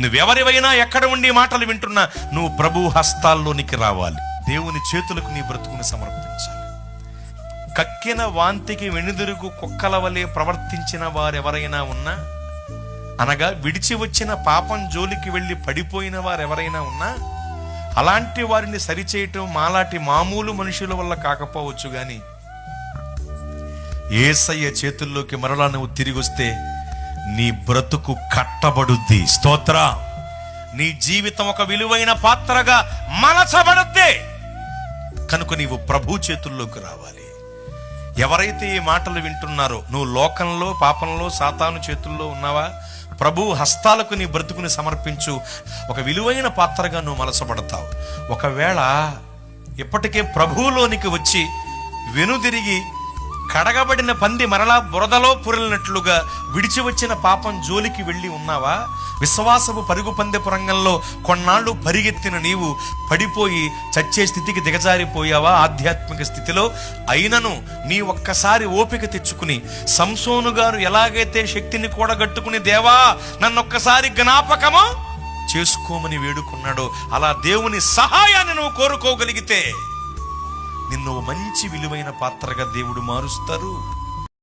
నువ్వెవరివైనా ఎక్కడ ఉండి మాటలు వింటున్నా నువ్వు ప్రభు హస్తాల్లోనికి రావాలి. దేవుని చేతులకు నీ బ్రతుకుని సమర్పించాలి. కక్కిన వాంతికి వెనుదిరుగు కుక్కల వలె ప్రవర్తించిన వారెవరైనా ఉన్నా, అనగా విడిచి వచ్చిన పాపం జోలికి వెళ్ళి పడిపోయిన వారెవరైనా ఉన్నా, అలాంటి వారిని సరిచేయటం మాలాంటి మామూలు మనుషుల వల్ల కాకపోవచ్చు, గాని యేసయ్య చేతుల్లోకి మరలా నువ్వు తిరిగి వస్తే నీ బ్రతుకు కట్టబడుద్ది. స్తోత్ర. నీ జీవితం ఒక విలువైన పాత్రగా మలచబడుద్ది. కనుక నీవు ప్రభు చేతుల్లోకి రావాలి. ఎవరైతే ఈ మాటలు వింటున్నారో, నువ్వు లోకంలో, పాపంలో, సాతాను చేతుల్లో ఉన్నావా? ప్రభు హస్తాలకు నీ బ్రతుకుని సమర్పించు. ఒక విలువైన పాత్రగా నువ్వు మలసబడతావు. ఒకవేళ ఇప్పటికే ప్రభువులోనికి వచ్చి వెనుదిరిగి కడగబడిన పంది మరలా బురదలో పురలినట్లుగా విడిచి వచ్చిన పాపం జోలికి వెళ్ళి ఉన్నావా? విశ్వాసపు పరుగు పందెపు రంగంలో కొన్నాళ్ళు పరిగెత్తిన నీవు పడిపోయి చచ్చే స్థితికి దిగజారిపోయావా? ఆధ్యాత్మిక స్థితిలో అయినను నీ ఒక్కసారి ఓపిక తెచ్చుకుని, సంసోను గారు ఎలాగైతే శక్తిని కూడగట్టుకుని దేవా నన్నొక్కసారి జ్ఞాపకము చేసుకోమని వేడుకున్నాడో, అలా దేవుని సహాయాన్ని నువ్వు కోరుకోగలిగితే నిన్ను మంచి విలువైన పాత్రగా దేవుడు మారుస్తారు.